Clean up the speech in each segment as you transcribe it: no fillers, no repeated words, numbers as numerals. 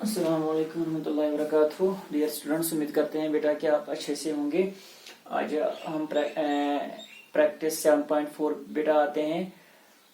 अस्सलाम वालेकुम रहमतुल्लाहि व बरकातहू। डियर स्टूडेंट्स, उम्मीद करते हैं बेटा कि आप अच्छे से होंगे। आज हम प्रैक्टिस 7.4 बेटा आते हैं।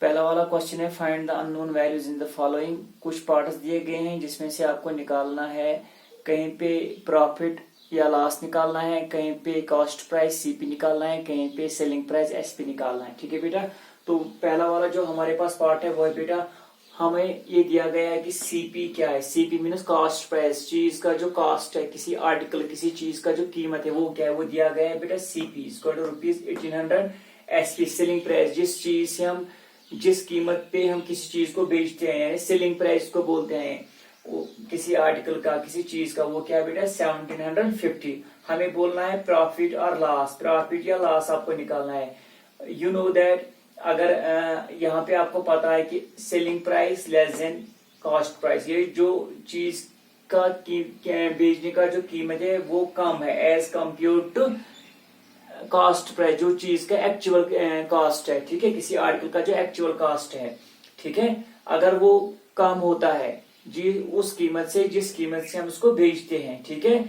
पहला वाला क्वेश्चन है, find the unknown values in the following. कुछ पार्ट्स दिए गए हैं जिसमें से आपको निकालना है, कहीं पे प्रॉफिट या लॉस निकालना है, कहीं पे कॉस्ट प्राइस सीपी निकालना है, कहीं पे सेलिंग प्राइस एसपी निकालना है। ठीक है बेटा, तो पहला वाला जो हमारे पास पार्ट है वो है बेटा, हमें ये दिया गया है कि सीपी क्या है। सीपी मीन्स कॉस्ट प्राइस, चीज का जो कॉस्ट है, किसी आर्टिकल किसी चीज का जो कीमत है वो क्या है, वो दिया गया है बेटा सीपी ₹1800। एसपी सेलिंग प्राइस, जिस चीज से हम जिस कीमत पे हम किसी चीज को बेचते हैं, यानी सेलिंग प्राइस को बोलते हैं, वो किसी आर्टिकल का किसी चीज का, वो क्या है बेटा 1750। हमें बोलना है प्रॉफिट और लॉस, प्रॉफिट या लॉस आपको निकालना है। यू नो दैट, अगर यहाँ पे आपको पता है कि selling price less than cost price, ये जो चीज का बेचने का जो कीमत है वो कम है as compare to cost price, जो चीज का एक्चुअल कॉस्ट है। ठीक है, किसी आर्टिकल का जो एक्चुअल कॉस्ट है, ठीक है, अगर वो कम होता है जी उस कीमत से जिस कीमत से हम उसको बेचते हैं, ठीक है,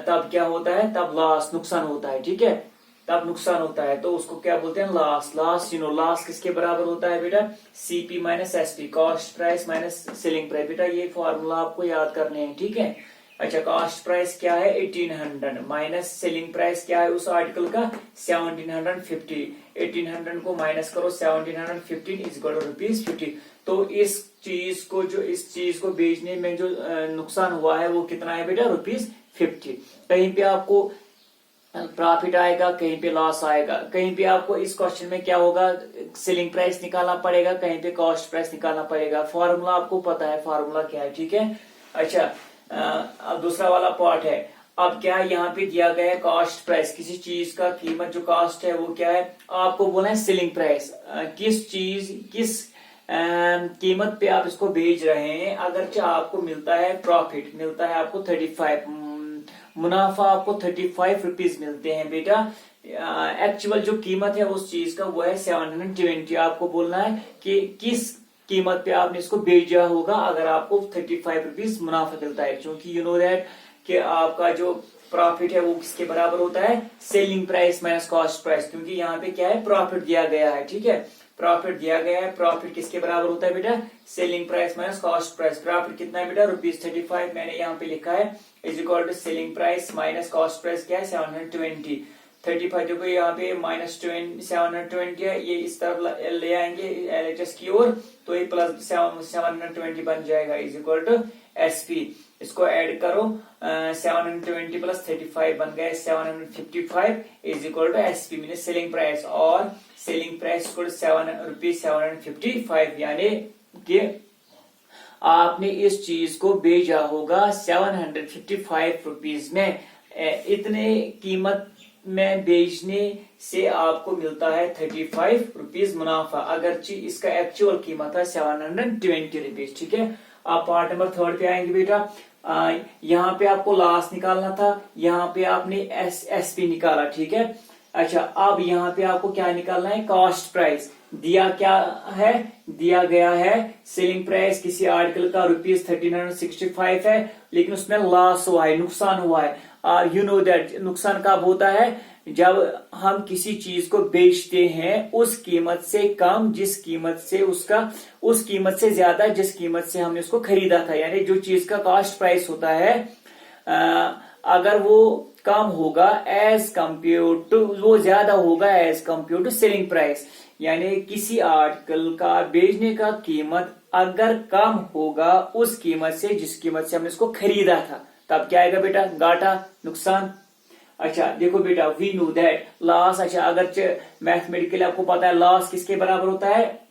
तब क्या होता है, तब लॉस नुकसान होता है। ठीक है, तब नुकसान होता है तो उसको क्या बोलते हैं, लॉस। लॉस लॉस किसके बराबर होता है बेटा, CP minus SP, cost price minus selling price. बेटा ये फॉर्मूला आपको याद करने हैं। ठीक है, अच्छा, कॉस्ट प्राइस क्या है 1800 माइनस सेलिंग प्राइस क्या है उस आर्टिकल का 1750। 1800 को माइनस करो 1715 इज इक्वल टू ₹50। तो इस चीज को बेचने में जो नुकसान हुआ है वो कितना है बेटा, ₹50। कहीं पे आपको प्रॉफिट आएगा, कहीं पे लॉस आएगा, कहीं पे आपको इस क्वेश्चन में क्या होगा, सेलिंग प्राइस निकालना पड़ेगा, कहीं पे कॉस्ट प्राइस निकालना पड़ेगा। फॉर्मूला आपको पता है, फॉर्मूला क्या है। ठीक है, अच्छा, अब दूसरा वाला पार्ट है। अब क्या यहाँ पे दिया गया है कॉस्ट प्राइस, किसी चीज का कीमत जो कॉस्ट है वो क्या है, आपको बोला है सेलिंग प्राइस, किस कीमत पे आप इसको बेच रहे हैं। अगर आपको मिलता है प्रॉफिट, मिलता है आपको 35, मुनाफा आपको ₹35 मिलते हैं बेटा, एक्चुअल जो कीमत है उस चीज का वो है 720। आपको बोलना है कि किस कीमत पे आपने इसको बेचा होगा अगर आपको ₹35 मुनाफा मिलता है। क्योंकि यू नो दैट कि आपका जो प्रॉफिट है वो किसके बराबर होता है, selling price minus cost price, क्योंकि यहाँ पे क्या है, प्रॉफिट दिया गया है। ठीक है, प्रॉफिट दिया गया है, प्रॉफिट किसके बराबर होता है बेटा, selling price minus cost price. Profit कितना है बेटा, ₹35 मैंने यहाँ पे लिखा है, is equal to selling price minus cost price क्या है 720। 35 देखो यहाँ पे माइनस 720 है, ये इस तरफ ले आएंगे एलएचएस की ओर, तो ये प्लस 720 बन जाएगा, इज इक्वल टू एसपी। इसको ऐड करो, 720 प्लस 35 बन गए 755 is equal to SP mean selling price, और सेलिंग प्राइस को ₹755, यानी कि आपने इस चीज को बेचा होगा ₹755 में। इतने कीमत में बेचने से आपको मिलता है ₹35 मुनाफा, अगरचे इसका एक्चुअल कीमत है ₹720। ठीक है, आप पार्ट नंबर 3 पे आएंगे बेटा। यहाँ पे आपको लॉस निकालना था, यहाँ पे आपने एसपी निकाला। ठीक है, अच्छा, अब यहाँ पे आपको क्या निकालना है, कॉस्ट प्राइस। दिया क्या है, दिया गया है सेलिंग प्राइस किसी आर्टिकल का ₹1365 है, लेकिन उसमें लॉस हुआ है, नुकसान हुआ है। यू नो दैट नुकसान कब होता है, जब हम किसी चीज को बेचते हैं उस कीमत से कम जिस कीमत से उस कीमत से ज्यादा जिस कीमत से हमने उसको खरीदा था, यानी जो चीज का कॉस्ट प्राइस होता है अगर वो कम होगा एज कंपेयर टू, वो ज्यादा होगा as compare to selling price, यानी किसी आर्टिकल का बेचने का कीमत अगर कम होगा उस कीमत से जिस कीमत से हमने इसको खरीदा था, तब क्या आएगा बेटा, घाटा, नुकसान। अच्छा देखो बेटा, वी नो दैट लॉस। अच्छा, अगर मैथमेटिकली आपको पता है लॉस किसके बराबर होता है,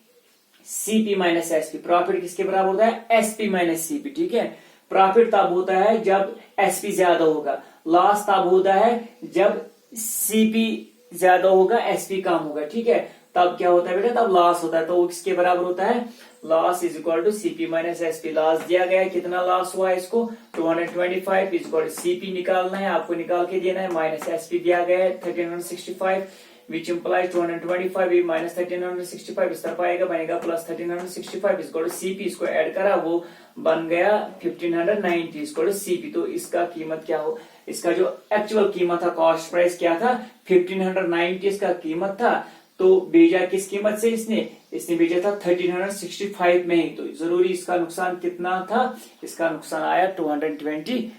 सीपी माइनस एसपी। प्रॉफिट किसके बराबर होता है, एसपी माइनस सीपी। ठीक है, प्रॉफिट तब होता है जब एसपी ज्यादा होगा, लॉस तब होता है जब सीपी ज्यादा होगा एसपी कम होगा। ठीक है, तब क्या होता है बेटा, तब लॉस होता है। तो वो किसके बराबर होता है, loss is equal to CP minus SP. Loss दिया गया है, कितना लॉस हुआ है इसको 225 इज इक्वल टू सीपी निकालना है, आपको निकाल के देना है, माइनस एसपी दिया गया है 1365 विच इम्प्लाइज 225 माइनस 1365 इस तरफ आएगा, बनेगा प्लस 1365 इसको सीपी, इसको ऐड करा वो बन गया 1590 इसको सीपी। तो इसका कीमत क्या हो, इसका जो एक्चुअल कीमत था, कॉस्ट प्राइस क्या था 1590 इसका कीमत था। तो भेजा किस कीमत से इसने भेजा था 1365 में ही। तो जरूरी इसका नुकसान कितना था, इसका नुकसान आया 225।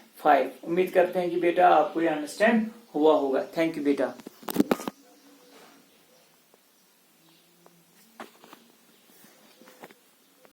उम्मीद करते हैं कि बेटा आपको ये अंडरस्टैंड हुआ होगा। थैंक यू बेटा।